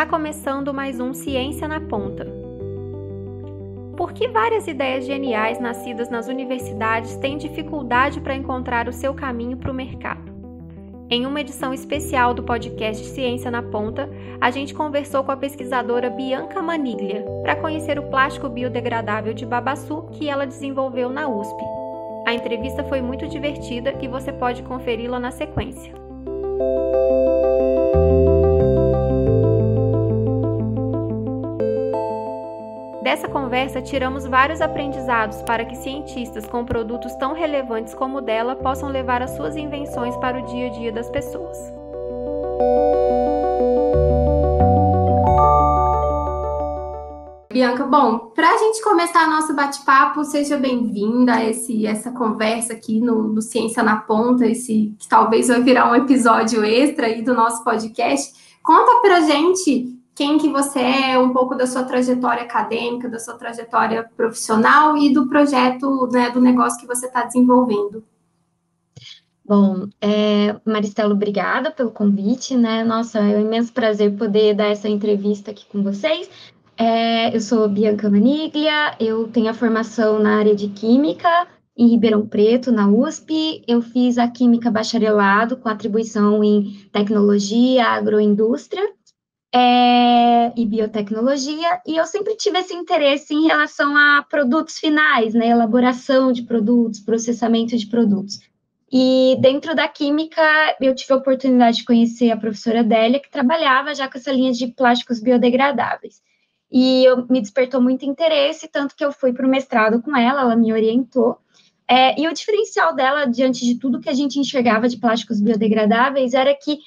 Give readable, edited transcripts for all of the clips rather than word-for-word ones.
Está começando mais um Ciência na Ponta. Por que várias ideias geniais nascidas nas universidades têm dificuldade para encontrar o seu caminho para o mercado? Em uma edição especial do podcast Ciência na Ponta, a gente conversou com a pesquisadora Bianca Maniglia para conhecer o plástico biodegradável de babaçu que ela desenvolveu na USP. A entrevista foi muito divertida e você pode conferi-la na sequência. Dessa conversa, tiramos vários aprendizados para que cientistas com produtos tão relevantes como o dela possam levar as suas invenções para o dia a dia das pessoas. Bianca, bom, para a gente começar nosso bate-papo, seja bem-vinda a essa conversa aqui no Ciência na Ponta, que talvez vai virar um episódio extra aí do nosso podcast. Conta para a gente quem que você é, um pouco da sua trajetória acadêmica, da sua trajetória profissional e do projeto, né, do negócio que você está desenvolvendo. Bom, Maristela, obrigada pelo convite, né? Nossa, é um imenso prazer poder dar essa entrevista aqui com vocês. Eu sou Bianca Maniglia, eu tenho a formação na área de Química em Ribeirão Preto, na USP. Eu fiz a Química bacharelado com atribuição em Tecnologia, Agroindústria e Biotecnologia, e eu sempre tive esse interesse em relação a produtos finais, né? Elaboração de produtos, processamento de produtos. E dentro da Química, eu tive a oportunidade de conhecer a professora Adélia, que trabalhava já com essa linha de plásticos biodegradáveis. E me despertou muito interesse, tanto que eu fui para o mestrado com ela me orientou. E o diferencial dela, diante de tudo que a gente enxergava de plásticos biodegradáveis, era que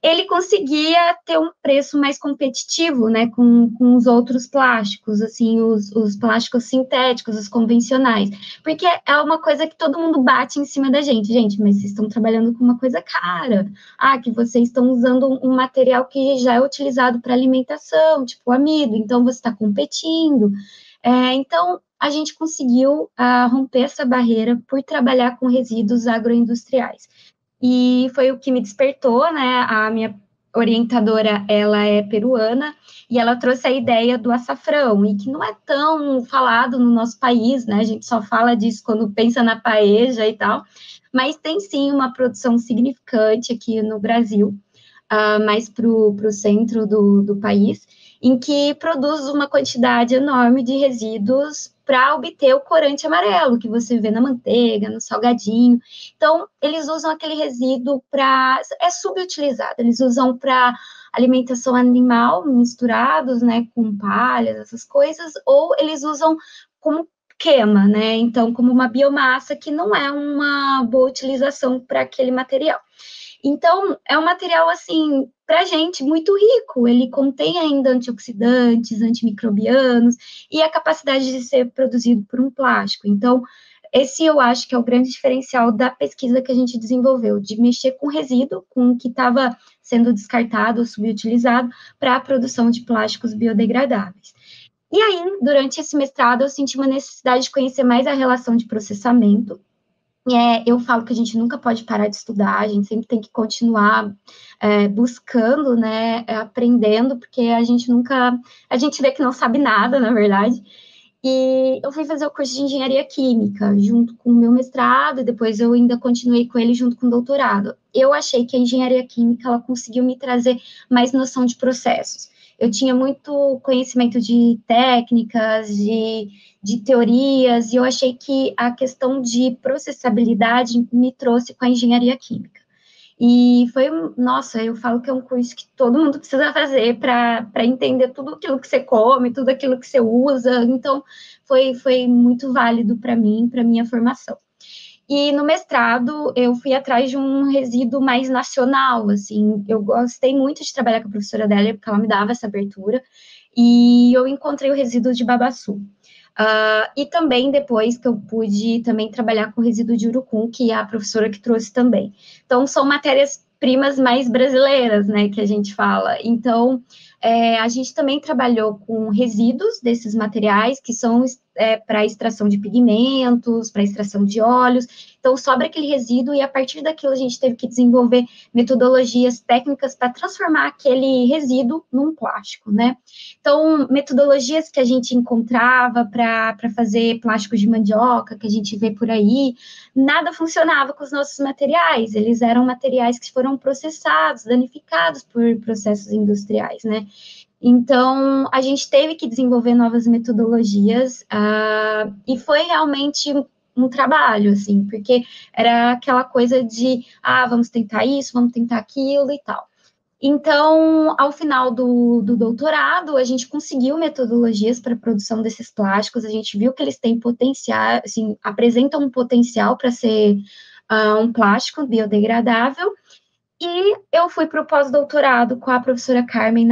ele conseguia ter um preço mais competitivo, né, com os outros plásticos, assim, os plásticos sintéticos, os convencionais, porque é uma coisa que todo mundo bate em cima da gente, mas vocês estão trabalhando com uma coisa cara, que vocês estão usando um material que já é utilizado para alimentação, tipo amido, então você está competindo. Então, a gente conseguiu romper essa barreira por trabalhar com resíduos agroindustriais. E foi o que me despertou, né? A minha orientadora, ela é peruana, e ela trouxe a ideia do açafrão, e que não é tão falado no nosso país, né? A gente só fala disso quando pensa na paella e tal, mas tem sim uma produção significante aqui no Brasil, mais para o centro do país, em que produz uma quantidade enorme de resíduos para obter o corante amarelo que você vê na manteiga, no salgadinho. Então, eles usam aquele resíduo é subutilizado, eles usam para alimentação animal, misturados, né, com palhas, essas coisas, ou eles usam como queima, né, então como uma biomassa que não é uma boa utilização para aquele material. Então, é um material, assim, para a gente, muito rico. Ele contém ainda antioxidantes, antimicrobianos e a capacidade de ser produzido por um plástico. Então, esse eu acho que é o grande diferencial da pesquisa que a gente desenvolveu, de mexer com resíduo, com o que estava sendo descartado ou subutilizado, para a produção de plásticos biodegradáveis. E aí, durante esse mestrado, eu senti uma necessidade de conhecer mais a relação de processamento. Eu falo que a gente nunca pode parar de estudar, a gente sempre tem que continuar buscando, né, aprendendo, porque a gente vê que não sabe nada, na verdade. E eu fui fazer o curso de engenharia química, junto com o meu mestrado, e depois eu ainda continuei com ele junto com o doutorado. Eu achei que a engenharia química, ela conseguiu me trazer mais noção de processos. Eu tinha muito conhecimento de técnicas, de teorias, e eu achei que a questão de processabilidade me trouxe com a engenharia química. E nossa, eu falo que é um curso que todo mundo precisa fazer para entender tudo aquilo que você come, tudo aquilo que você usa, então foi muito válido para mim, para minha formação. E no mestrado, eu fui atrás de um resíduo mais nacional, assim, eu gostei muito de trabalhar com a professora Adélia, porque ela me dava essa abertura, e eu encontrei o resíduo de babaçu. E também depois que eu pude também trabalhar com o resíduo de urucum, que é a professora que trouxe também. Então, são matérias-primas mais brasileiras, né, que a gente fala. Então, a gente também trabalhou com resíduos desses materiais, que são para extração de pigmentos, para extração de óleos. Então, sobra aquele resíduo e, a partir daquilo, a gente teve que desenvolver metodologias técnicas para transformar aquele resíduo num plástico, né? Então, metodologias que a gente encontrava para fazer plásticos de mandioca, que a gente vê por aí, nada funcionava com os nossos materiais. Eles eram materiais que foram processados, danificados por processos industriais, né? Então, a gente teve que desenvolver novas metodologias, e foi realmente um trabalho, assim, porque era aquela coisa de, vamos tentar isso, vamos tentar aquilo e tal. Então, ao final do doutorado, a gente conseguiu metodologias para a produção desses plásticos, a gente viu que eles têm potencial, assim, apresentam um potencial para ser um plástico biodegradável, e eu fui para o pós-doutorado com a professora Carmen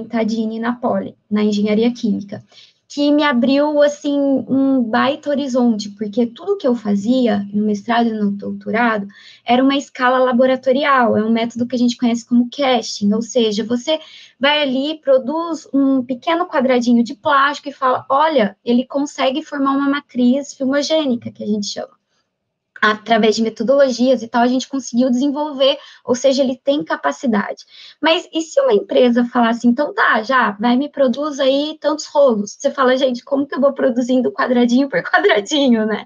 Tadini na Poli, na engenharia química, que me abriu, assim, um baita horizonte, porque tudo que eu fazia no mestrado e no doutorado era uma escala laboratorial, é um método que a gente conhece como casting, ou seja, você vai ali, produz um pequeno quadradinho de plástico e fala, olha, ele consegue formar uma matriz filmogênica, que a gente chama. Através de metodologias e tal, a gente conseguiu desenvolver, ou seja, ele tem capacidade. Mas e se uma empresa falar assim, então tá, já, vai me produz aí tantos rolos? Você fala, gente, como que eu vou produzindo quadradinho por quadradinho, né?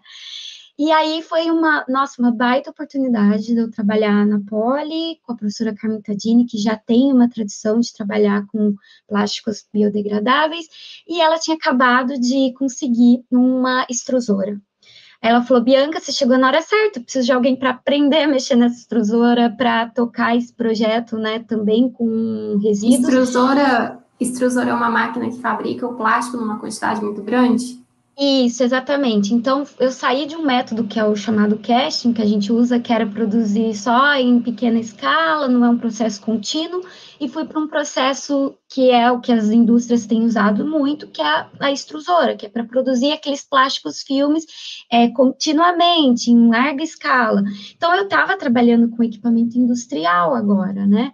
E aí foi uma baita oportunidade de eu trabalhar na Poli, com a professora Carmen Tadini, que já tem uma tradição de trabalhar com plásticos biodegradáveis, e ela tinha acabado de conseguir uma extrusora. Ela falou, Bianca, você chegou na hora certa, preciso de alguém para aprender a mexer nessa extrusora, para tocar esse projeto, né, também com resíduos. Extrusora é uma máquina que fabrica o plástico numa quantidade muito grande? Isso, exatamente. Então, eu saí de um método que é o chamado casting, que a gente usa, que era produzir só em pequena escala, não é um processo contínuo, e fui para um processo que é o que as indústrias têm usado muito, que é a extrusora, que é para produzir aqueles plásticos filmes continuamente, em larga escala. Então, eu estava trabalhando com equipamento industrial agora, né?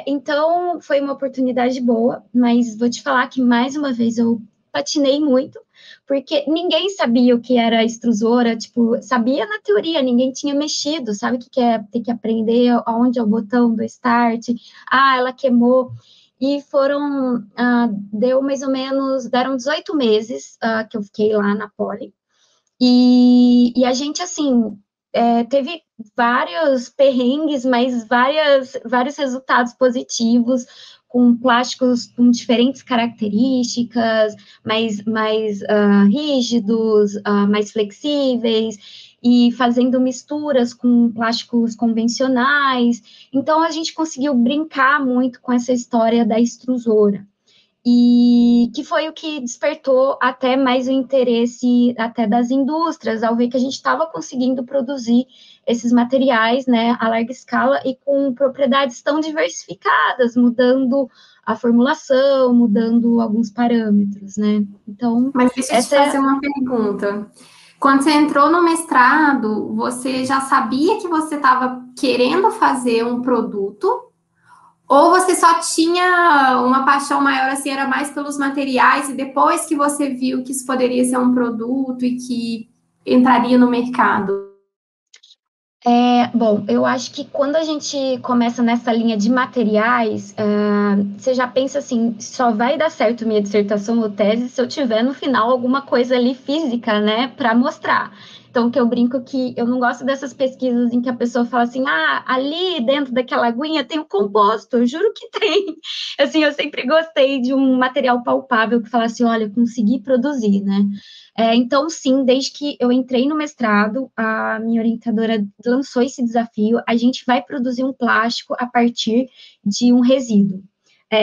Então, foi uma oportunidade boa, mas vou te falar que, mais uma vez, eu patinei muito, porque ninguém sabia o que era extrusora, tipo, sabia na teoria, ninguém tinha mexido, sabe o que é ter que aprender aonde é o botão do start, ela queimou, e deu mais ou menos, deram 18 meses que eu fiquei lá na Poli, e a gente, assim, teve vários perrengues, mas vários resultados positivos, com plásticos com diferentes características, mais rígidos, mais flexíveis, e fazendo misturas com plásticos convencionais. Então, a gente conseguiu brincar muito com essa história da extrusora. E que foi o que despertou até mais o interesse até das indústrias, ao ver que a gente estava conseguindo produzir esses materiais, né, a larga escala e com propriedades tão diversificadas, mudando a formulação, mudando alguns parâmetros, né? Então, mas deixa eu te fazer uma pergunta. Quando você entrou no mestrado, você já sabia que você estava querendo fazer um produto? Ou você só tinha uma paixão maior, assim, era mais pelos materiais, e depois que você viu que isso poderia ser um produto e que entraria no mercado? Bom, eu acho que quando a gente começa nessa linha de materiais, você já pensa assim, só vai dar certo minha dissertação ou tese se eu tiver no final alguma coisa ali física, né, para mostrar. Então, que eu brinco que eu não gosto dessas pesquisas em que a pessoa fala assim, ali dentro daquela aguinha tem um composto, eu juro que tem. Assim, eu sempre gostei de um material palpável que falasse, olha, consegui produzir, né? Então, sim, desde que eu entrei no mestrado, a minha orientadora lançou esse desafio, a gente vai produzir um plástico a partir de um resíduo.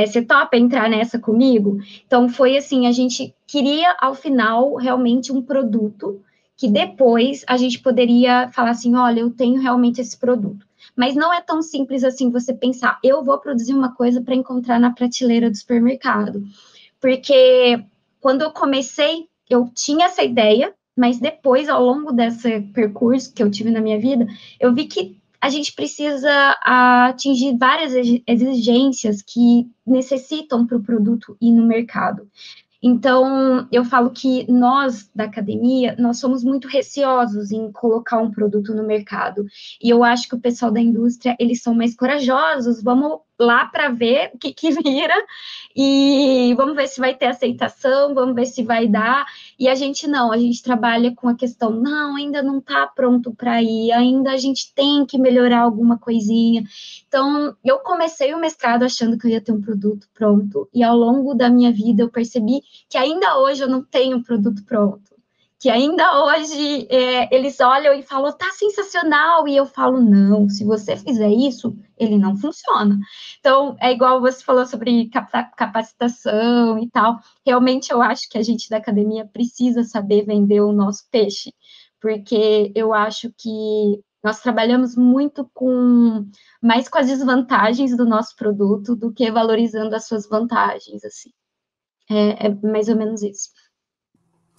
Você topa entrar nessa comigo? Então, foi assim, a gente queria, ao final, realmente um produto que depois a gente poderia falar assim, olha, eu tenho realmente esse produto. Mas não é tão simples assim você pensar, eu vou produzir uma coisa para encontrar na prateleira do supermercado. Porque quando eu comecei, eu tinha essa ideia, mas depois, ao longo desse percurso que eu tive na minha vida, eu vi que a gente precisa atingir várias exigências que necessitam para o produto ir no mercado. Então, eu falo que nós, da academia, nós somos muito receosos em colocar um produto no mercado. E eu acho que o pessoal da indústria, eles são mais corajosos. Vamos lá para ver o que vira e vamos ver se vai ter aceitação, vamos ver se vai dar. E a gente não, a gente trabalha com a questão, não, ainda não está pronto para ir, ainda a gente tem que melhorar alguma coisinha. Então, eu comecei o mestrado achando que eu ia ter um produto pronto, e ao longo da minha vida eu percebi que ainda hoje eu não tenho um produto pronto. Que ainda hoje eles olham e falam, tá sensacional, e eu falo, não, se você fizer isso, ele não funciona. Então, é igual você falou sobre capacitação e tal, realmente eu acho que a gente da academia precisa saber vender o nosso peixe, porque eu acho que nós trabalhamos muito mais com as desvantagens do nosso produto do que valorizando as suas vantagens, assim. É mais ou menos isso.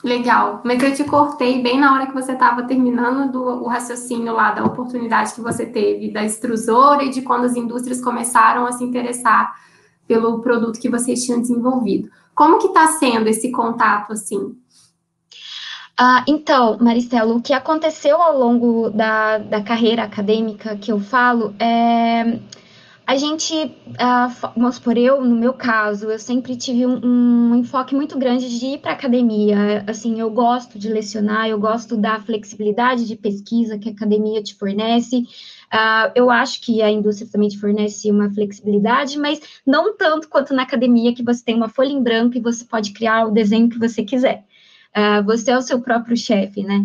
Legal, mas eu te cortei bem na hora que você estava terminando o raciocínio lá da oportunidade que você teve da extrusora e de quando as indústrias começaram a se interessar pelo produto que vocês tinham desenvolvido. Como que está sendo esse contato, assim? Então, Maristela, o que aconteceu ao longo da carreira acadêmica que eu falo é... A gente, vamos supor, no meu caso, eu sempre tive um enfoque muito grande de ir para a academia. Assim, eu gosto de lecionar, eu gosto da flexibilidade de pesquisa que a academia te fornece. Eu acho que a indústria também te fornece uma flexibilidade, mas não tanto quanto na academia, que você tem uma folha em branco e você pode criar o desenho que você quiser. Você é o seu próprio chefe, né?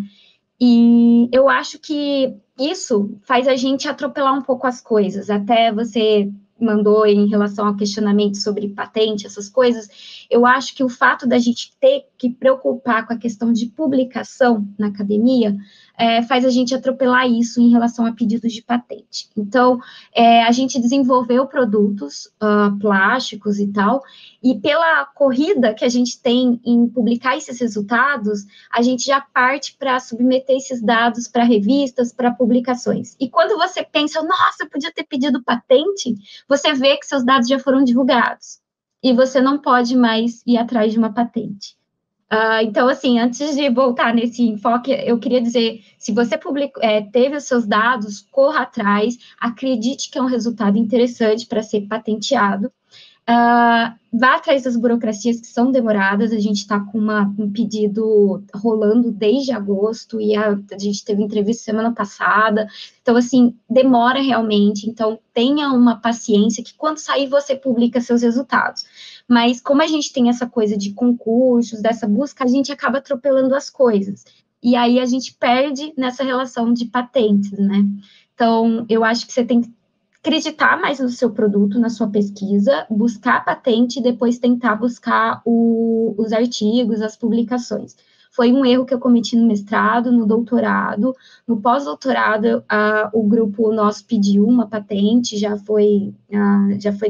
E eu acho que isso faz a gente atropelar um pouco as coisas. Até você mandou em relação ao questionamento sobre patente, essas coisas. Eu acho que o fato da gente ter que preocupar com a questão de publicação na academia faz a gente atropelar isso em relação a pedidos de patente. Então, a gente desenvolveu produtos plásticos e tal, e pela corrida que a gente tem em publicar esses resultados, a gente já parte para submeter esses dados para revistas, para publicações. E quando você pensa, nossa, eu podia ter pedido patente, você vê que seus dados já foram divulgados. E você não pode mais ir atrás de uma patente. Então, assim, antes de voltar nesse enfoque, eu queria dizer, se você teve os seus dados, corra atrás, acredite que é um resultado interessante para ser patenteado. Vá atrás das burocracias que são demoradas, a gente está com um pedido rolando desde agosto e a gente teve entrevista semana passada, então assim, demora realmente, então tenha uma paciência que quando sair você publica seus resultados, mas como a gente tem essa coisa de concursos, dessa busca, a gente acaba atropelando as coisas, e aí a gente perde nessa relação de patentes, né? Então, eu acho que você tem que acreditar mais no seu produto, na sua pesquisa, buscar a patente e depois tentar buscar os artigos, as publicações. Foi um erro que eu cometi no mestrado, no doutorado. No pós-doutorado, o grupo nosso pediu uma patente, já foi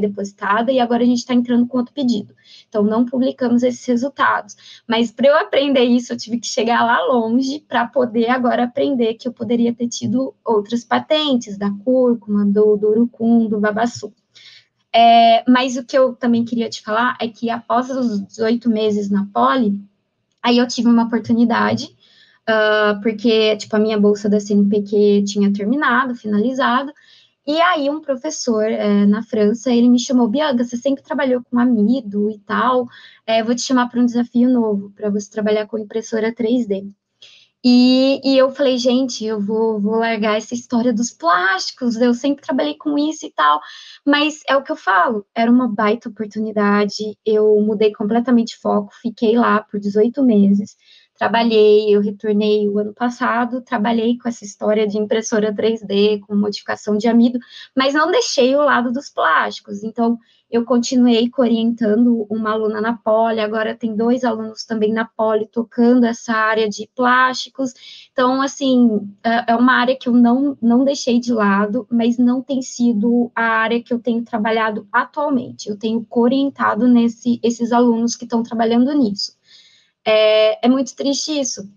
depositada, e agora a gente está entrando com outro pedido. Então, não publicamos esses resultados. Mas, para eu aprender isso, eu tive que chegar lá longe para poder agora aprender que eu poderia ter tido outras patentes, da cúrcuma, do urucum, do babaçu. Mas o que eu também queria te falar é que após os 18 meses na Poli, aí eu tive uma oportunidade, porque, tipo, a minha bolsa da CNPq tinha terminado, finalizado, e aí um professor na França, ele me chamou, Bianca, você sempre trabalhou com amido e tal, vou te chamar para um desafio novo, para você trabalhar com impressora 3D. E eu falei, gente, eu vou largar essa história dos plásticos, eu sempre trabalhei com isso e tal, mas é o que eu falo, era uma baita oportunidade, eu mudei completamente de foco, fiquei lá por 18 meses, trabalhei, eu retornei o ano passado, trabalhei com essa história de impressora 3D, com modificação de amido, mas não deixei o lado dos plásticos, então eu continuei orientando uma aluna na Poli, agora tem 2 alunos também na Poli tocando essa área de plásticos. Então, assim, é uma área que eu não deixei de lado, mas não tem sido a área que eu tenho trabalhado atualmente. Eu tenho orientado esses alunos que estão trabalhando nisso. É muito triste isso.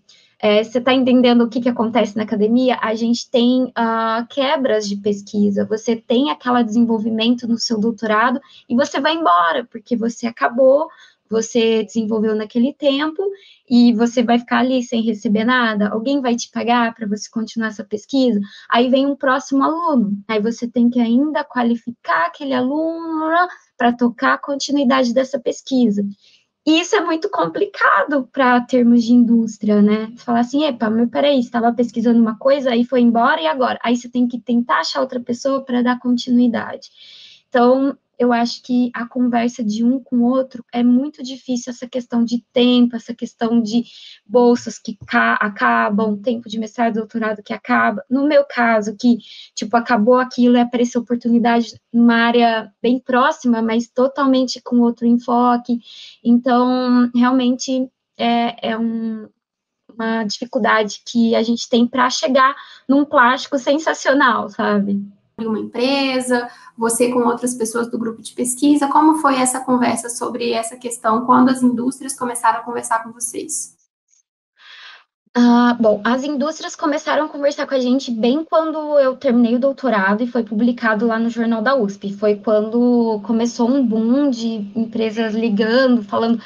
Você está entendendo o que acontece na academia? A gente tem quebras de pesquisa, você tem aquele desenvolvimento no seu doutorado e você vai embora, porque você acabou você desenvolveu naquele tempo e você vai ficar ali sem receber nada? Alguém vai te pagar para você continuar essa pesquisa? Aí vem um próximo aluno, aí você tem que ainda qualificar aquele aluno para tocar a continuidade dessa pesquisa. E isso é muito complicado para termos de indústria, né? Falar assim, epa, mas peraí, você estava pesquisando uma coisa, aí foi embora, e agora? Aí você tem que tentar achar outra pessoa para dar continuidade. Então, eu acho que a conversa de um com o outro é muito difícil, essa questão de tempo, essa questão de bolsas que acabam, tempo de mestrado, doutorado que acaba. No meu caso, que, tipo, acabou aquilo e apareceu oportunidade numa área bem próxima, mas totalmente com outro enfoque. Então, realmente, uma dificuldade que a gente tem para chegar num plástico sensacional, sabe? Uma empresa, você com outras pessoas do grupo de pesquisa, como foi essa conversa sobre essa questão quando as indústrias começaram a conversar com vocês? Bom, as indústrias começaram a conversar com a gente bem quando eu terminei o doutorado e foi publicado lá no Jornal da USP. Foi quando começou um boom de empresas ligando, falando,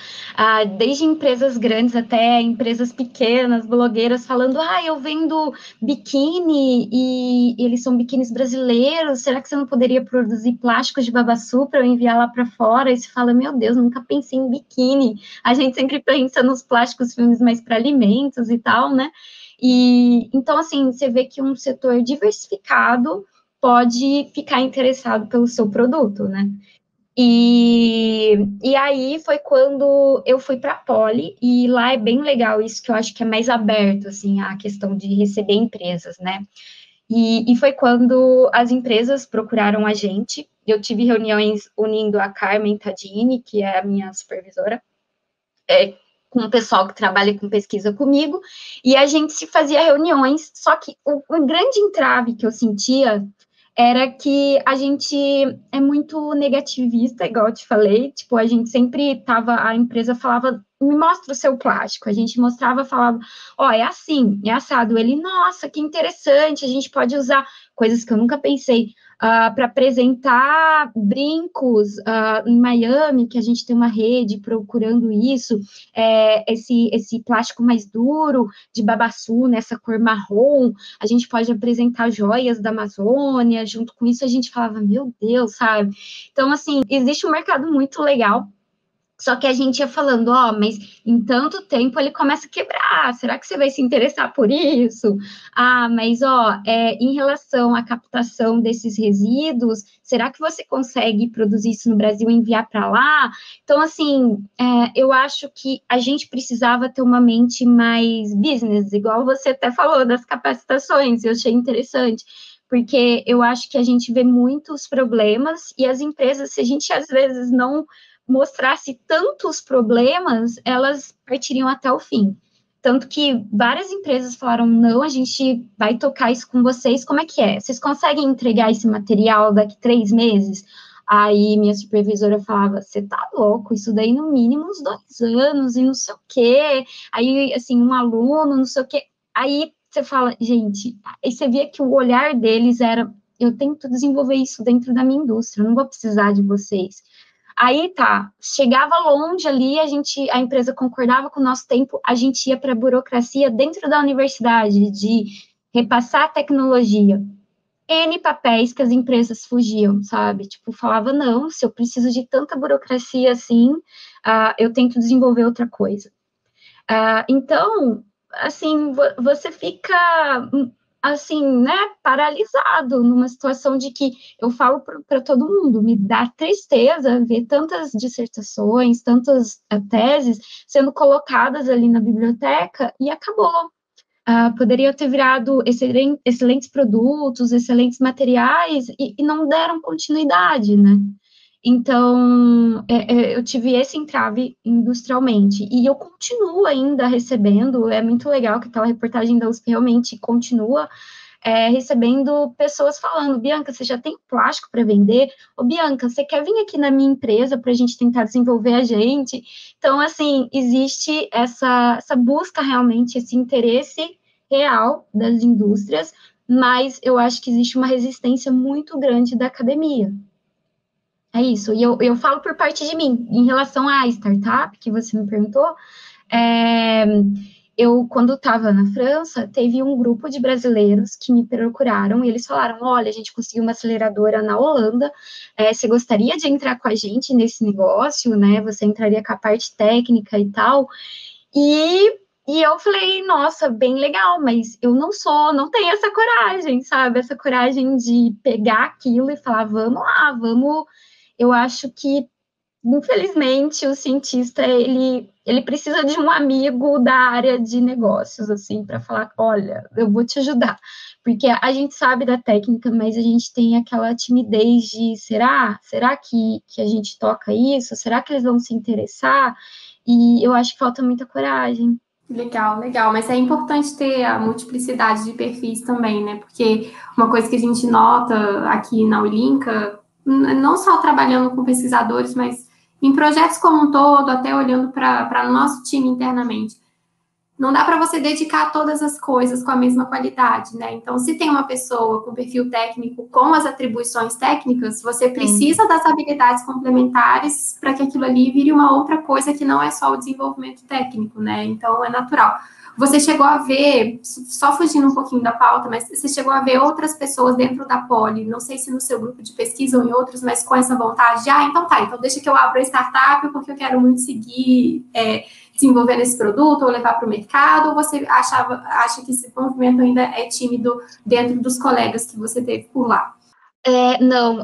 desde empresas grandes até empresas pequenas, blogueiras, falando, eu vendo biquíni e eles são biquínis brasileiros, será que você não poderia produzir plásticos de babaçu para eu enviar lá para fora? E você fala, meu Deus, nunca pensei em biquíni. A gente sempre pensa nos plásticos filmes mais para alimentos e tal, né? E então, assim, você vê que um setor diversificado pode ficar interessado pelo seu produto, né? E aí foi quando eu fui para a Poli, e lá é bem legal isso, que eu acho que é mais aberto, assim, a questão de receber empresas, né? E foi quando as empresas procuraram a gente, eu tive reuniões unindo a Carmen Tadini, que é a minha supervisora, com o pessoal que trabalha com pesquisa comigo, e a gente se fazia reuniões, só que o grande entrave que eu sentia era que a gente é muito negativista, igual eu te falei, tipo, a gente sempre tava, a empresa falava, me mostra o seu plástico, a gente mostrava, falava, é assim, é assado, ele, nossa, que interessante, a gente pode usar coisas que eu nunca pensei, para apresentar brincos em Miami, que a gente tem uma rede procurando isso, esse plástico mais duro, de babaçu, nessa cor marrom, a gente pode apresentar joias da Amazônia, junto com isso a gente falava, meu Deus, sabe? Então, assim, existe um mercado muito legal, só que a gente ia falando, mas em tanto tempo ele começa a quebrar, será que você vai se interessar por isso? Mas em relação à captação desses resíduos, será que você consegue produzir isso no Brasil e enviar para lá? Então, assim, eu acho que a gente precisava ter uma mente mais business, igual você até falou das capacitações, eu achei interessante, porque eu acho que a gente vê muitos problemas e as empresas, se a gente às vezes não mostrasse tantos problemas, elas partiriam até o fim. Tanto que várias empresas falaram, não, a gente vai tocar isso com vocês, como é que é? Vocês conseguem entregar esse material daqui 3 meses? Aí minha supervisora falava, você tá louco, isso daí no mínimo uns 2 anos e não sei o quê. Aí, assim, um aluno, não sei o quê. Aí você fala, gente, aí você via que o olhar deles era, eu tento desenvolver isso dentro da minha indústria, eu não vou precisar de vocês. Aí tá, chegava longe ali, a empresa concordava com o nosso tempo, a gente ia para a burocracia dentro da universidade, de repassar a tecnologia. N papéis que as empresas fugiam, sabe? Tipo, falava, não, se eu preciso de tanta burocracia assim, eu tento desenvolver outra coisa. Então, assim, você fica assim, né, paralisado numa situação de que eu falo para todo mundo, me dá tristeza ver tantas dissertações, tantas teses sendo colocadas ali na biblioteca e acabou. Poderia ter virado excelentes produtos, excelentes materiais e não deram continuidade, né? Então, eu tive esse entrave industrialmente, e eu continuo ainda recebendo, é muito legal que aquela reportagem da USP realmente continua recebendo pessoas falando, Bianca, você já tem plástico para vender? Ô, Bianca, você quer vir aqui na minha empresa para a gente tentar desenvolver a gente? Então, assim, existe essa busca realmente, esse interesse real das indústrias, mas eu acho que existe uma resistência muito grande da academia. É isso. E eu falo por parte de mim. Em relação à startup, que você me perguntou, é, eu, quando estava na França, teve um grupo de brasileiros que me procuraram e eles falaram: olha, a gente conseguiu uma aceleradora na Holanda, você gostaria de entrar com a gente nesse negócio, né? Você entraria com a parte técnica e tal. E eu falei, nossa, bem legal, mas eu não tenho essa coragem, sabe? Essa coragem de pegar aquilo e falar, vamos lá, vamos. Eu acho que, infelizmente, o cientista, ele precisa de um amigo da área de negócios, assim, para falar, olha, eu vou te ajudar. Porque a gente sabe da técnica, mas a gente tem aquela timidez de, será que a gente toca isso? Será que eles vão se interessar? E eu acho que falta muita coragem. Legal, legal. Mas é importante ter a multiplicidade de perfis também, né? Porque uma coisa que a gente nota aqui na Ulinca, não só trabalhando com pesquisadores, mas em projetos como um todo, até olhando para o nosso time internamente, não dá para você dedicar todas as coisas com a mesma qualidade, né? Então, se tem uma pessoa com perfil técnico, com as atribuições técnicas, você precisa das habilidades complementares para que aquilo ali vire uma outra coisa que não é só o desenvolvimento técnico, né? Então, é natural. Você chegou a ver, só fugindo um pouquinho da pauta, mas você chegou a ver outras pessoas dentro da Poli, não sei se no seu grupo de pesquisa ou em outros, mas com essa vontade de, então tá, então deixa que eu abra a startup porque eu quero muito seguir desenvolvendo esse produto ou levar para o mercado, ou você acha que esse movimento ainda é tímido dentro dos colegas que você teve por lá? Não,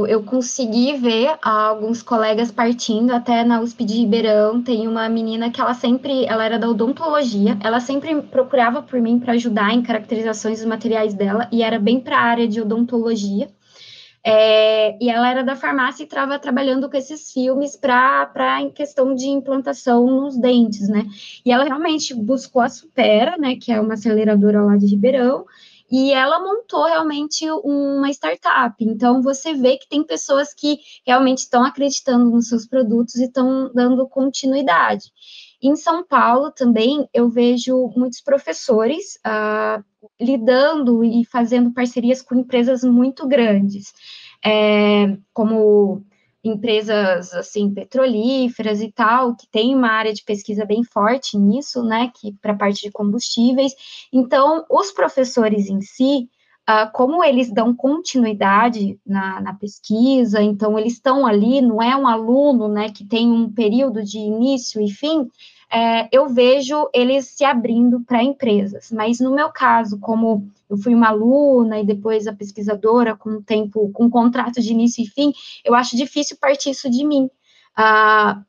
eu consegui ver alguns colegas partindo, até na USP de Ribeirão, tem uma menina que ela era da odontologia, ela sempre procurava por mim para ajudar em caracterizações dos materiais dela, e era bem para a área de odontologia, e ela era da farmácia e estava trabalhando com esses filmes para em questão de implantação nos dentes, né? E ela realmente buscou a Supera, né, que é uma aceleradora lá de Ribeirão, e ela montou realmente uma startup. Então, você vê que tem pessoas que realmente estão acreditando nos seus produtos e estão dando continuidade. Em São Paulo também eu vejo muitos professores lidando e fazendo parcerias com empresas muito grandes, como empresas assim petrolíferas e tal, que tem uma área de pesquisa bem forte nisso, né, que para a parte de combustíveis. Então, os professores em si, como eles dão continuidade na pesquisa, então eles estão ali, não é um aluno, né, que tem um período de início e fim, eu vejo eles se abrindo para empresas. Mas no meu caso, como eu fui uma aluna e depois a pesquisadora com tempo, com contrato de início e fim, eu acho difícil partir isso de mim.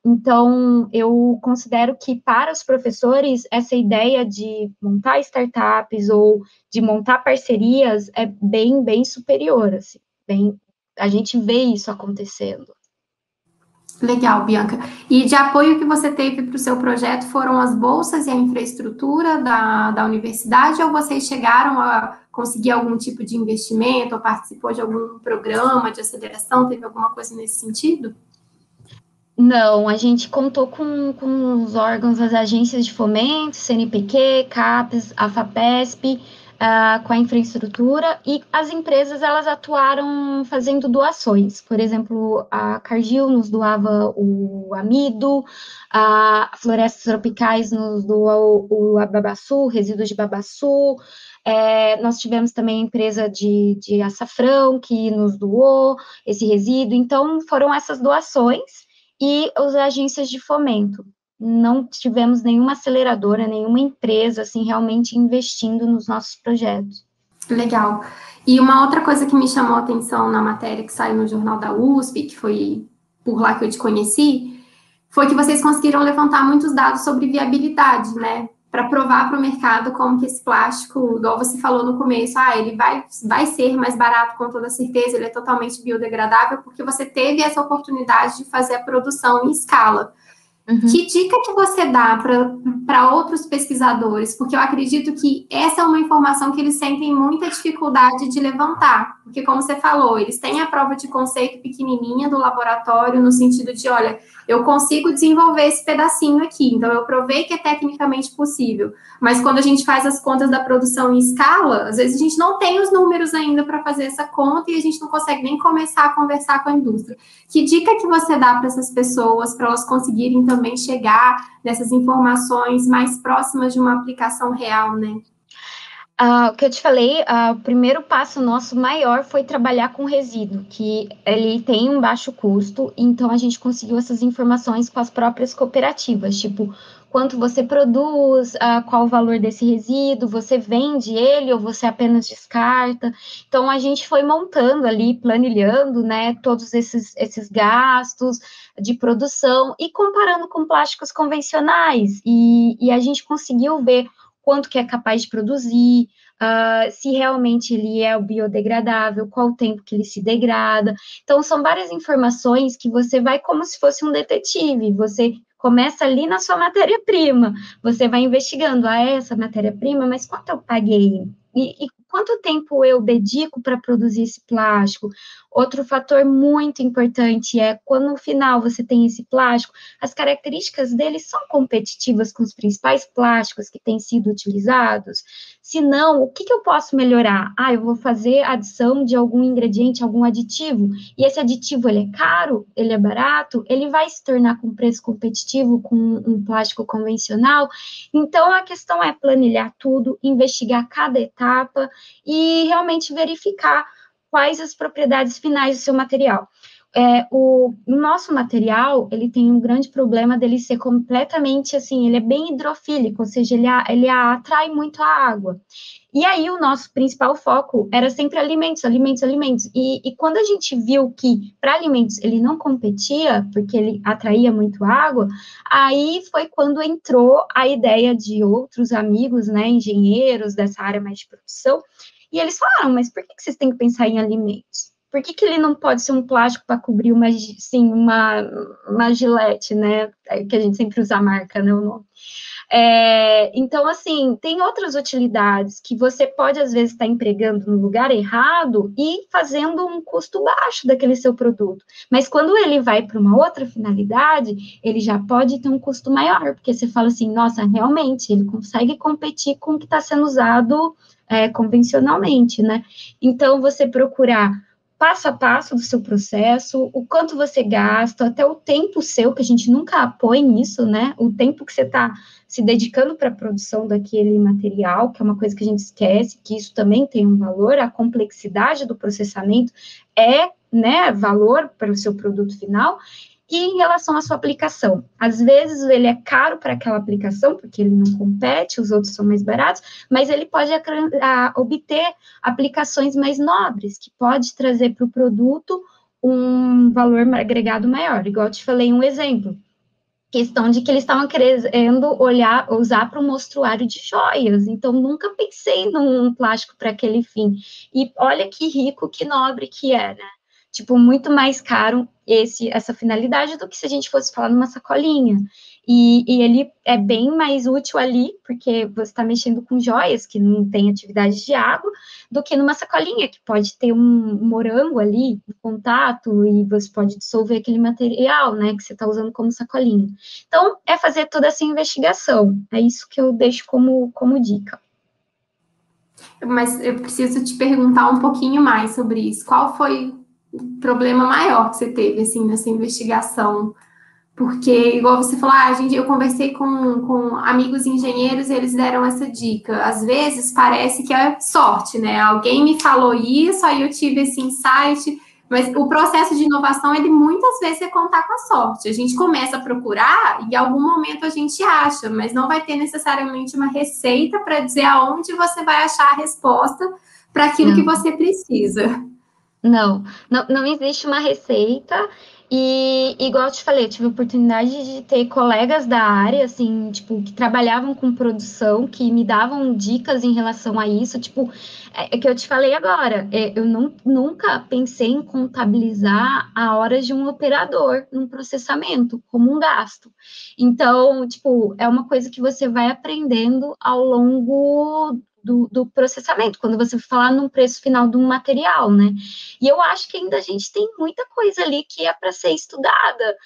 Então, eu considero que para os professores, essa ideia de montar startups ou de montar parcerias é bem, bem superior, assim, a gente vê isso acontecendo. Legal, Bianca. E de apoio que você teve para o seu projeto foram as bolsas e a infraestrutura da universidade, ou vocês chegaram a conseguir algum tipo de investimento, ou participou de algum programa de aceleração, teve alguma coisa nesse sentido? Não, a gente contou com os órgãos, as agências de fomento, CNPq, CAPES, a FAPESP, com a infraestrutura, e as empresas, elas atuaram fazendo doações. Por exemplo, a Cargill nos doava o amido, a Florestas Tropicais nos doou o babaçu, resíduos de babaçu, nós tivemos também a empresa de açafrão que nos doou esse resíduo. Então, foram essas doações e as agências de fomento. Não tivemos nenhuma aceleradora, nenhuma empresa, assim, realmente investindo nos nossos projetos. Legal. E uma outra coisa que me chamou a atenção na matéria que saiu no Jornal da USP, que foi por lá que eu te conheci, foi que vocês conseguiram levantar muitos dados sobre viabilidade, né? Para provar para o mercado como que esse plástico, igual você falou no começo, ele vai ser mais barato com toda certeza, ele é totalmente biodegradável, porque você teve essa oportunidade de fazer a produção em escala. Que dica que você dá para outros pesquisadores? Porque eu acredito que essa é uma informação que eles sentem muita dificuldade de levantar. Porque, como você falou, eles têm a prova de conceito pequenininha do laboratório, no sentido de, olha, eu consigo desenvolver esse pedacinho aqui, então eu provei que é tecnicamente possível. Mas quando a gente faz as contas da produção em escala, às vezes a gente não tem os números ainda para fazer essa conta e a gente não consegue nem começar a conversar com a indústria. Que dica que você dá para essas pessoas, para elas conseguirem também chegar nessas informações mais próximas de uma aplicação real, né? O que eu te falei, o primeiro passo nosso maior foi trabalhar com resíduo, que ele tem um baixo custo, então a gente conseguiu essas informações com as próprias cooperativas, tipo, quanto você produz, qual o valor desse resíduo, você vende ele ou você apenas descarta. Então a gente foi montando ali, planilhando, né, todos esses gastos de produção e comparando com plásticos convencionais, e a gente conseguiu ver quanto que é capaz de produzir, se realmente ele é biodegradável, qual o tempo que ele se degrada. Então, são várias informações que você vai como se fosse um detetive, você começa ali na sua matéria-prima, você vai investigando, essa matéria-prima, mas quanto eu paguei? E quanto tempo eu dedico para produzir esse plástico? Outro fator muito importante é quando no final você tem esse plástico, as características dele são competitivas com os principais plásticos que têm sido utilizados? Se não, o que eu posso melhorar? Eu vou fazer adição de algum ingrediente, algum aditivo, e esse aditivo ele é caro, ele é barato, ele vai se tornar com preço competitivo com um plástico convencional? Então, a questão é planilhar tudo, investigar cada etapa e realmente verificar quais as propriedades finais do seu material. O nosso material, ele tem um grande problema dele ser completamente, assim, ele é bem hidrofílico, ou seja, ele atrai muito a água. E aí, o nosso principal foco era sempre alimentos. E quando a gente viu que, para alimentos, ele não competia, porque ele atraía muito água, aí foi quando entrou a ideia de outros amigos, né, engenheiros dessa área mais de produção, e eles falaram, mas por que vocês têm que pensar em alimentos? Por que ele não pode ser um plástico para cobrir uma Gillette, né? Que a gente sempre usa a marca, né? O nome. Então, assim, tem outras utilidades que você pode, às vezes, estar empregando no lugar errado e fazendo um custo baixo daquele seu produto. Mas quando ele vai para uma outra finalidade, ele já pode ter um custo maior, porque você fala assim, nossa, realmente, ele consegue competir com o que está sendo usado convencionalmente, né? Então, você procurar passo a passo do seu processo, o quanto você gasta, até o tempo seu, que a gente nunca põe nisso, né? O tempo que você está se dedicando para a produção daquele material, que é uma coisa que a gente esquece, que isso também tem um valor, a complexidade do processamento é, né, valor para o seu produto final. E em relação à sua aplicação, às vezes ele é caro para aquela aplicação, porque ele não compete, os outros são mais baratos, mas ele pode obter aplicações mais nobres, que pode trazer para o produto um valor agregado maior. Igual eu te falei um exemplo, questão de que eles estavam querendo usar para um mostruário de joias, então nunca pensei num plástico para aquele fim. E olha que rico, que nobre que é, né? Tipo, muito mais caro essa finalidade do que se a gente fosse falar numa sacolinha. E ele é bem mais útil ali, porque você está mexendo com joias que não tem atividade de água, do que numa sacolinha, que pode ter um morango ali em contato, e você pode dissolver aquele material, né, que você está usando como sacolinha. Então, é fazer toda essa investigação. É isso que eu deixo como dica. Mas eu preciso te perguntar um pouquinho mais sobre isso. Qual foi o problema maior que você teve, assim, nessa investigação? Porque, igual você falou, eu conversei com amigos engenheiros e eles deram essa dica. Às vezes, parece que é sorte, né? Alguém me falou isso, aí eu tive esse insight, mas o processo de inovação, ele muitas vezes é contar com a sorte. A gente começa a procurar e em algum momento a gente acha, mas não vai ter necessariamente uma receita para dizer aonde você vai achar a resposta para aquilo que você precisa. Não existe uma receita, E, igual eu te falei, eu tive a oportunidade de ter colegas da área, assim, tipo, que trabalhavam com produção, que me davam dicas em relação a isso, tipo, é que eu te falei agora, eu nunca pensei em contabilizar a horas de um operador num processamento, como um gasto. Então, tipo, é uma coisa que você vai aprendendo ao longo do processamento, quando você falar num preço final de um material, né? E eu acho que ainda a gente tem muita coisa ali que é para ser estudada.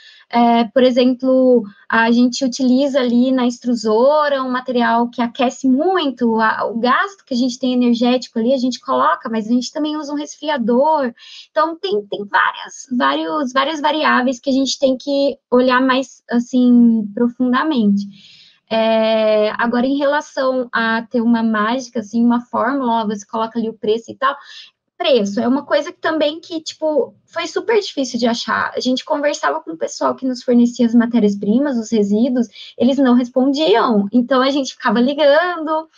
Por exemplo, a gente utiliza ali na extrusora um material que aquece muito, o gasto que a gente tem energético ali, a gente coloca, mas a gente também usa um resfriador. Então, tem várias variáveis que a gente tem que olhar mais, assim, profundamente. Agora, em relação a ter uma mágica, assim, uma fórmula, ó, você coloca ali o preço e tal, preço, é uma coisa que também que, tipo, foi super difícil de achar. A gente conversava com o pessoal que nos fornecia as matérias-primas, os resíduos, eles não respondiam. Então, a gente ficava ligando,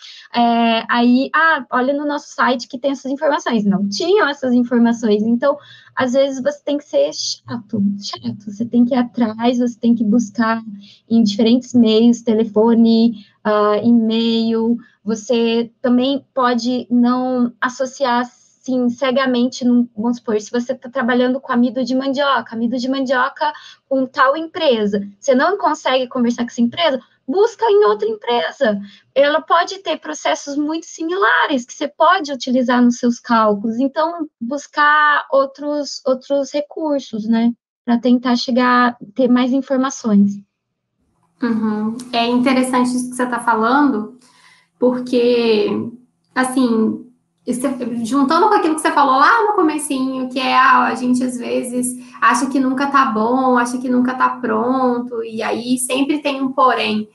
olha no nosso site que tem essas informações. Não tinham essas informações. Então, às vezes, você tem que ser chato. Você tem que ir atrás, você tem que buscar em diferentes meios, telefone, e-mail. Você também pode não associar sim, cegamente, vamos supor, se você está trabalhando com amido de mandioca com tal empresa, você não consegue conversar com essa empresa, busca em outra empresa. Ela pode ter processos muito similares que você pode utilizar nos seus cálculos, então buscar outros recursos, né, para tentar ter mais informações. Uhum. É interessante isso que você está falando, porque, assim, juntando com aquilo que você falou lá no comecinho, que é a gente às vezes acha que nunca tá bom, acha que nunca tá pronto, e aí sempre tem um porém.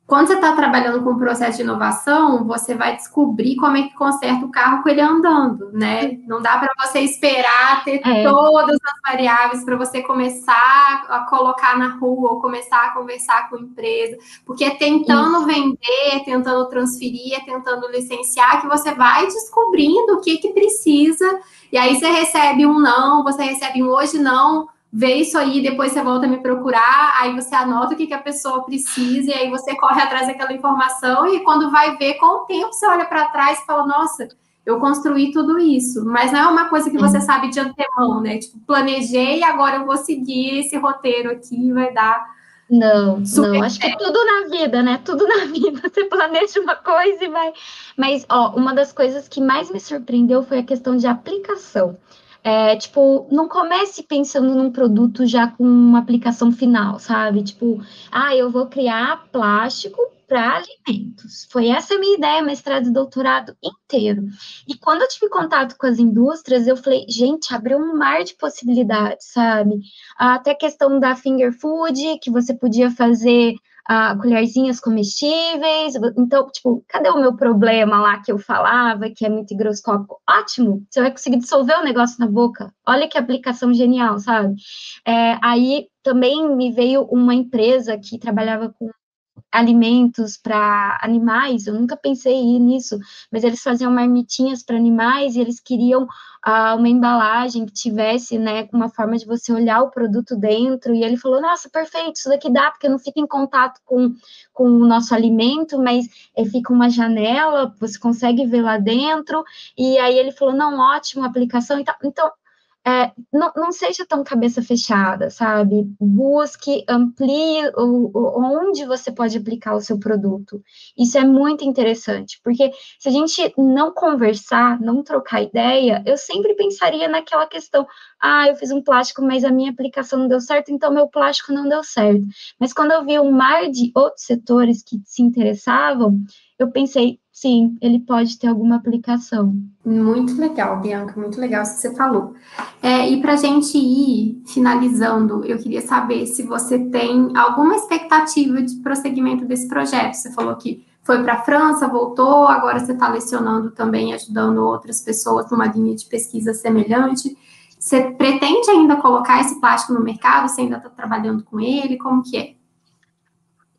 Quando você está trabalhando com um processo de inovação, você vai descobrir como é que conserta o carro com ele andando, né? Não dá para você esperar ter todas as variáveis para você começar a colocar na rua ou começar a conversar com a empresa, porque é tentando vender, tentando transferir, tentando licenciar, que você vai descobrindo o que precisa, e aí você recebe um não, você recebe um hoje não, vê isso aí, depois você volta a me procurar, aí você anota o que a pessoa precisa, e aí você corre atrás daquela informação, e quando vai ver, com o tempo, você olha para trás e fala, nossa, eu construí tudo isso. Mas não é uma coisa que você sabe de antemão, né? Tipo, planejei, agora eu vou seguir esse roteiro aqui, vai dar... Não, acho que tudo na vida, né? Tudo na vida, você planeja uma coisa e vai... Mas, ó, uma das coisas que mais me surpreendeu foi a questão de aplicação. Tipo, não comece pensando num produto já com uma aplicação final, sabe? Tipo, eu vou criar plástico para alimentos. Foi essa a minha ideia, mestrado e doutorado inteiro. E quando eu tive contato com as indústrias, eu falei, gente, abriu um mar de possibilidades, sabe? Até a questão da finger food, que você podia fazer colherzinhas comestíveis. Então, tipo, cadê o meu problema lá que eu falava, que é muito higroscópico? Ótimo, você vai conseguir dissolver o negócio na boca. Olha que aplicação genial, sabe? Aí também me veio uma empresa que trabalhava com alimentos para animais, eu nunca pensei nisso, mas eles faziam marmitinhas para animais e eles queriam uma embalagem que tivesse, né, uma forma de você olhar o produto dentro, e ele falou, nossa, perfeito, isso daqui dá, porque não fica em contato com o nosso alimento, mas fica uma janela, você consegue ver lá dentro, e aí ele falou, não, ótimo, aplicação e tal. Então, não seja tão cabeça fechada, sabe? Busque, amplie onde você pode aplicar o seu produto. Isso é muito interessante, porque se a gente não conversar, não trocar ideia, eu sempre pensaria naquela questão, eu fiz um plástico, mas a minha aplicação não deu certo, então meu plástico não deu certo. Mas quando eu vi um mar de outros setores que se interessavam, eu pensei, sim, ele pode ter alguma aplicação. Muito legal, Bianca, muito legal isso que você falou. E para a gente ir finalizando, eu queria saber se você tem alguma expectativa de prosseguimento desse projeto. Você falou que foi para a França, voltou, agora você está lecionando também, ajudando outras pessoas numa linha de pesquisa semelhante. Você pretende ainda colocar esse plástico no mercado? Você ainda está trabalhando com ele? Como que é?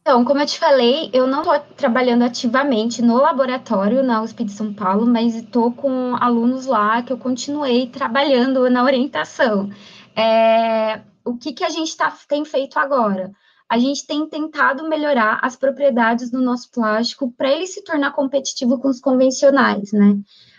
Então, como eu te falei, eu não estou trabalhando ativamente no laboratório na USP de São Paulo, mas estou com alunos lá que eu continuei trabalhando na orientação. o que a gente tem feito agora? A gente tem tentado melhorar as propriedades do nosso plástico para ele se tornar competitivo com os convencionais, né?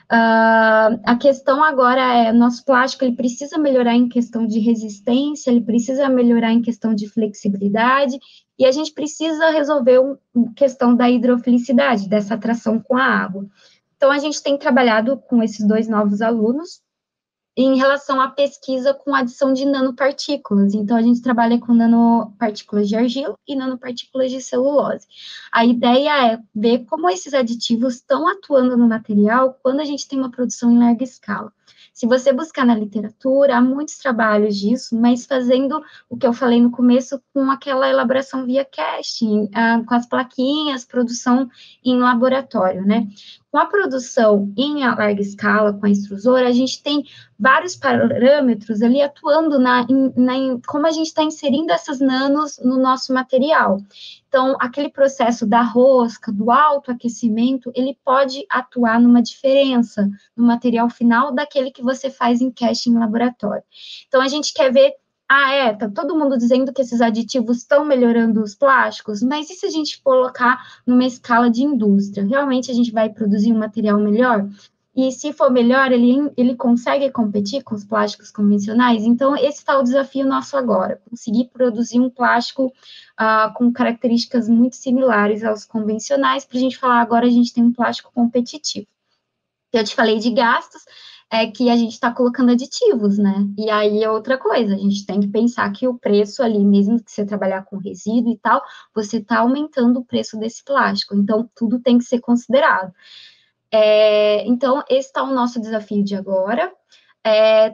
A questão agora é, nosso plástico, ele precisa melhorar em questão de resistência, ele precisa melhorar em questão de flexibilidade, e a gente precisa resolver a questão da hidrofilicidade, dessa atração com a água. Então, a gente tem trabalhado com esses 2 novos alunos, em relação à pesquisa com adição de nanopartículas. Então, a gente trabalha com nanopartículas de argila e nanopartículas de celulose. A ideia é ver como esses aditivos estão atuando no material quando a gente tem uma produção em larga escala. Se você buscar na literatura, há muitos trabalhos disso, mas fazendo o que eu falei no começo, com aquela elaboração via casting, com as plaquinhas, produção em laboratório, né? Com a produção em larga escala, com a extrusora, a gente tem vários parâmetros ali atuando como a gente está inserindo essas nanos no nosso material. Então, aquele processo da rosca, do autoaquecimento, ele pode atuar numa diferença no material final daquele que você faz em casting em laboratório. Então, a gente quer ver, tá todo mundo dizendo que esses aditivos estão melhorando os plásticos, mas e se a gente colocar numa escala de indústria? Realmente a gente vai produzir um material melhor? E se for melhor, ele consegue competir com os plásticos convencionais? Então, esse está o desafio nosso agora, conseguir produzir um plástico com características muito similares aos convencionais, para a gente falar, agora a gente tem um plástico competitivo. Eu te falei de gastos, é que a gente está colocando aditivos, né? E aí é outra coisa, a gente tem que pensar que o preço ali, mesmo que você trabalhar com resíduo e tal, você está aumentando o preço desse plástico, então tudo tem que ser considerado. Então, esse está o nosso desafio de agora.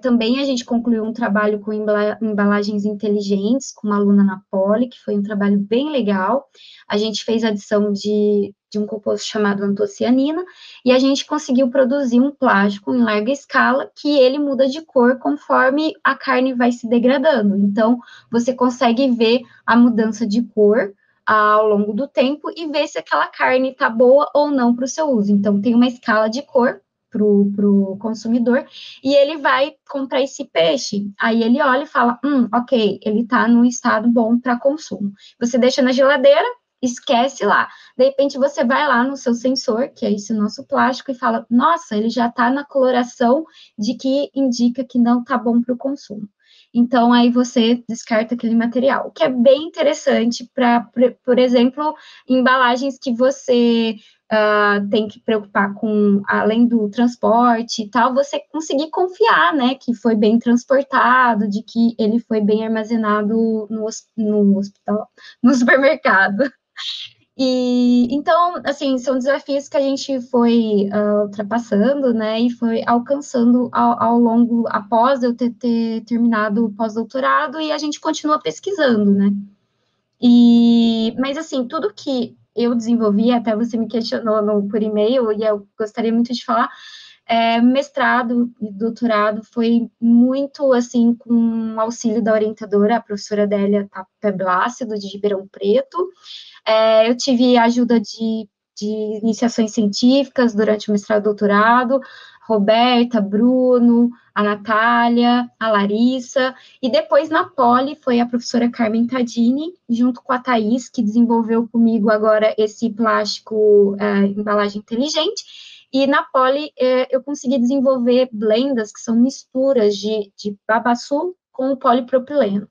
Também a gente concluiu um trabalho com embalagens inteligentes, com uma aluna na Poli, que foi um trabalho bem legal. A gente fez adição de um composto chamado antocianina, e a gente conseguiu produzir um plástico em larga escala, que ele muda de cor conforme a carne vai se degradando. Então, você consegue ver a mudança de cor ao longo do tempo e ver se aquela carne está boa ou não para o seu uso. Então, tem uma escala de cor para o consumidor, e ele vai comprar esse peixe, aí ele olha e fala, ok, ele está num estado bom para consumo. Você deixa na geladeira, esquece lá. De repente, você vai lá no seu sensor, que é esse nosso plástico, e fala, nossa, ele já está na coloração de que indica que não está bom para o consumo. Então, aí você descarta aquele material, que é bem interessante para, por exemplo, embalagens que você tem que preocupar com, além do transporte e tal, você conseguir confiar, né, que foi bem transportado, de que ele foi bem armazenado no hospital, no supermercado. E, então, assim, são desafios que a gente foi ultrapassando, né, e foi alcançando ao longo, após eu ter terminado o pós-doutorado, e a gente continua pesquisando, né. Mas, assim, tudo que eu desenvolvi, até você me questionou por e-mail, e eu gostaria muito de falar, mestrado e doutorado foi muito, assim, com o auxílio da orientadora, a professora Adélia Plácido, de Ribeirão Preto. Eu tive a ajuda de iniciações científicas durante o mestrado e doutorado, Roberta, Bruno, a Natália, a Larissa, e depois na Poli foi a professora Carmen Tadini, junto com a Thaís, que desenvolveu comigo agora esse plástico embalagem inteligente, e na Poli eu consegui desenvolver blendas, que são misturas de babaçu com o polipropileno.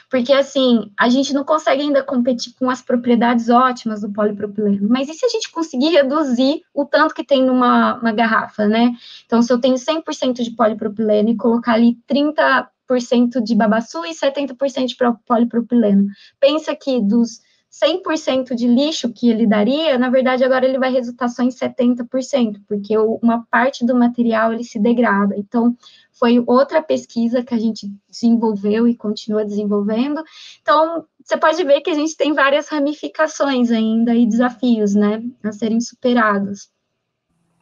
Porque, assim, a gente não consegue ainda competir com as propriedades ótimas do polipropileno, mas e se a gente conseguir reduzir o tanto que tem numa garrafa, né? Então, se eu tenho 100% de polipropileno e colocar ali 30% de babaçu e 70% de polipropileno, pensa que dos 100% de lixo que ele daria, na verdade, agora ele vai resultar só em 70%, porque uma parte do material ele se degrada. Então, foi outra pesquisa que a gente desenvolveu e continua desenvolvendo. Então, você pode ver que a gente tem várias ramificações ainda e desafios, né, a serem superados.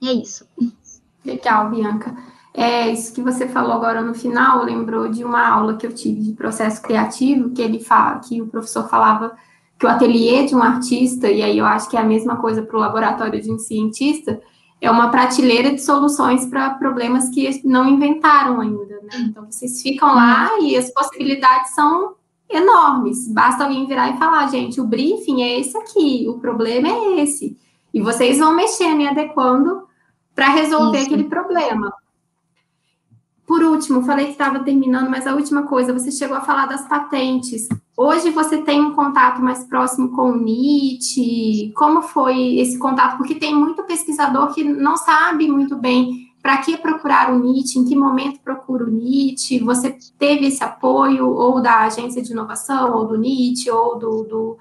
E é isso. Legal, Bianca. Isso que você falou agora no final lembrou de uma aula que eu tive de processo criativo, que o professor falava que o ateliê de um artista, e aí eu acho que é a mesma coisa para o laboratório de um cientista, é uma prateleira de soluções para problemas que não inventaram ainda, né? Então, vocês ficam lá e as possibilidades são enormes. Basta alguém virar e falar, gente, o briefing é esse aqui, o problema é esse. E vocês vão mexendo e adequando para resolver aquele problema. Por último, falei que estava terminando, mas a última coisa, você chegou a falar das patentes. Hoje você tem um contato mais próximo com o NIT? Como foi esse contato? Porque tem muito pesquisador que não sabe muito bem para que procurar o NIT, em que momento procura o NIT. Você teve esse apoio ou da agência de inovação, ou do NIT, ou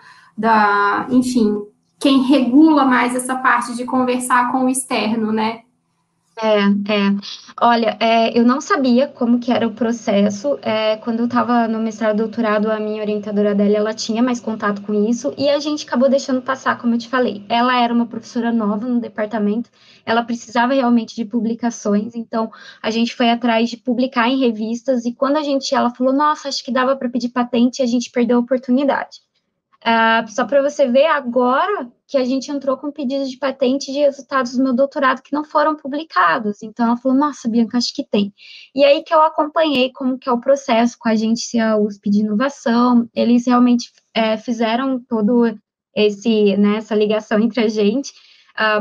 enfim, quem regula mais essa parte de conversar com o externo, né? Olha, eu não sabia como que era o processo. Quando eu estava no mestrado e doutorado, a minha orientadora dela, ela tinha mais contato com isso, e a gente acabou deixando passar, como eu te falei. Ela era uma professora nova no departamento, ela precisava realmente de publicações, então a gente foi atrás de publicar em revistas, e quando ela falou, nossa, acho que dava para pedir patente, a gente perdeu a oportunidade. Só para você ver, agora que a gente entrou com pedidos de patente de resultados do meu doutorado que não foram publicados. Então, ela falou, nossa, Bianca, acho que tem. E aí que eu acompanhei como que é o processo com a agência USP de inovação. Eles realmente fizeram todo essa ligação entre a gente,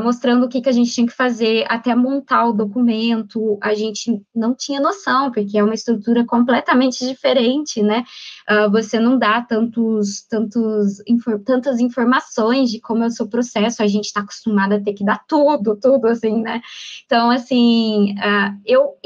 mostrando o que a gente tinha que fazer até montar o documento. A gente não tinha noção, porque é uma estrutura completamente diferente, né? Você não dá tantas informações de como é o seu processo, a gente está acostumada a ter que dar tudo, assim, né? Então, assim, eu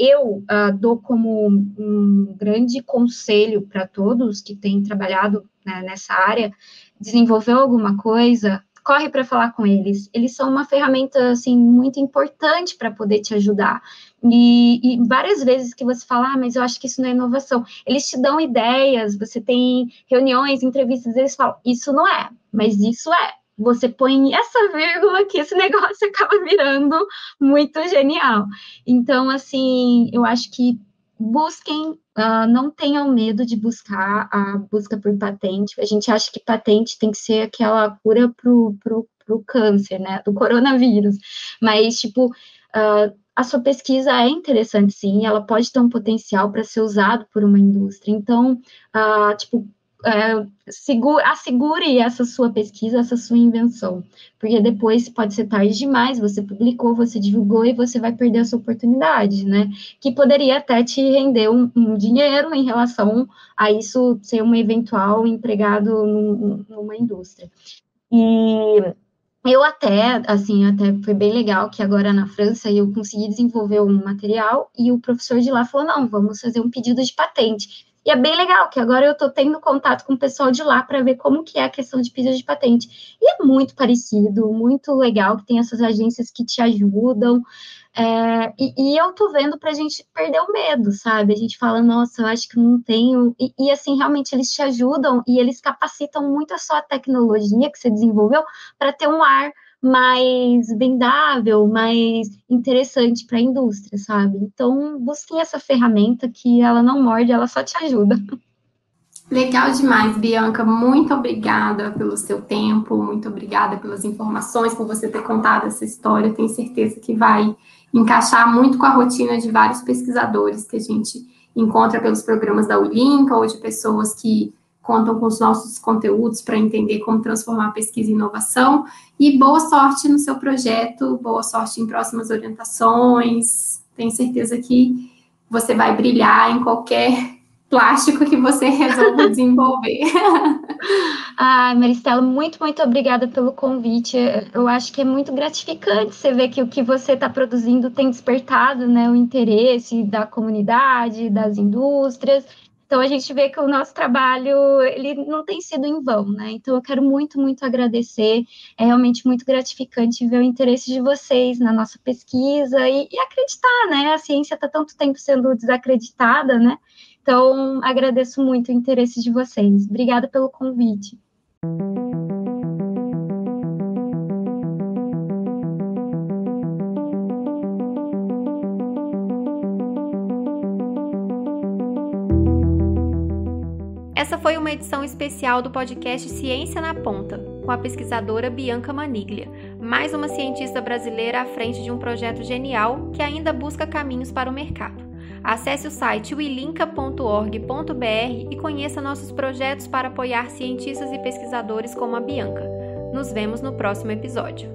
dou como um grande conselho para todos que têm trabalhado, né, nessa área, desenvolveu alguma coisa, corre para falar com eles. Eles são uma ferramenta, assim, muito importante para poder te ajudar. E várias vezes que você fala, mas eu acho que isso não é inovação. Eles te dão ideias, você tem reuniões, entrevistas, eles falam, isso não é, mas isso é. Você põe essa vírgula que esse negócio acaba virando muito genial. Então, assim, eu acho que busquem, não tenham medo de buscar a busca por patente. A gente acha que patente tem que ser aquela cura pro câncer, né, do coronavírus, mas, tipo, a sua pesquisa é interessante, sim, ela pode ter um potencial para ser usado por uma indústria, então, assegure essa sua pesquisa, essa sua invenção, porque depois pode ser tarde demais, você publicou, você divulgou e você vai perder essa oportunidade, né, que poderia até te render um dinheiro em relação a isso ser um eventual empregado numa indústria. E eu até foi bem legal que agora na França eu consegui desenvolver um material e o professor de lá falou, não, vamos fazer um pedido de patente. E é bem legal, que agora eu estou tendo contato com o pessoal de lá para ver como que é a questão de pedido de patente. E é muito parecido, muito legal que tem essas agências que te ajudam. E eu tô vendo para a gente perder o medo, sabe? A gente fala, nossa, eu acho que não tenho. E assim, realmente, eles te ajudam e eles capacitam muito a sua tecnologia que você desenvolveu para ter um ar mais vendável, mais interessante para a indústria, sabe? Então, busquem essa ferramenta que ela não morde, ela só te ajuda. Legal demais, Bianca. Muito obrigada pelo seu tempo, muito obrigada pelas informações, por você ter contado essa história. Eu tenho certeza que vai encaixar muito com a rotina de vários pesquisadores que a gente encontra pelos programas da Ulinca ou de pessoas que contam com os nossos conteúdos para entender como transformar a pesquisa em inovação. E boa sorte no seu projeto, boa sorte em próximas orientações. Tenho certeza que você vai brilhar em qualquer plástico que você resolva desenvolver. Maristela, muito, muito obrigada pelo convite. Eu acho que é muito gratificante você ver que o que você está produzindo tem despertado, né, o interesse da comunidade, das indústrias. Então, a gente vê que o nosso trabalho, ele não tem sido em vão, né? Então, eu quero muito, muito agradecer. É realmente muito gratificante ver o interesse de vocês na nossa pesquisa e acreditar, né? A ciência está tanto tempo sendo desacreditada, né? Então, agradeço muito o interesse de vocês. Obrigada pelo convite. Essa foi uma edição especial do podcast Ciência na Ponta. com a pesquisadora Bianca Maniglia, mais uma cientista brasileira à frente de um projeto genial que ainda busca caminhos para o mercado. Acesse o site wilinca.org.br e conheça nossos projetos para apoiar cientistas e pesquisadores como a Bianca. Nos vemos no próximo episódio.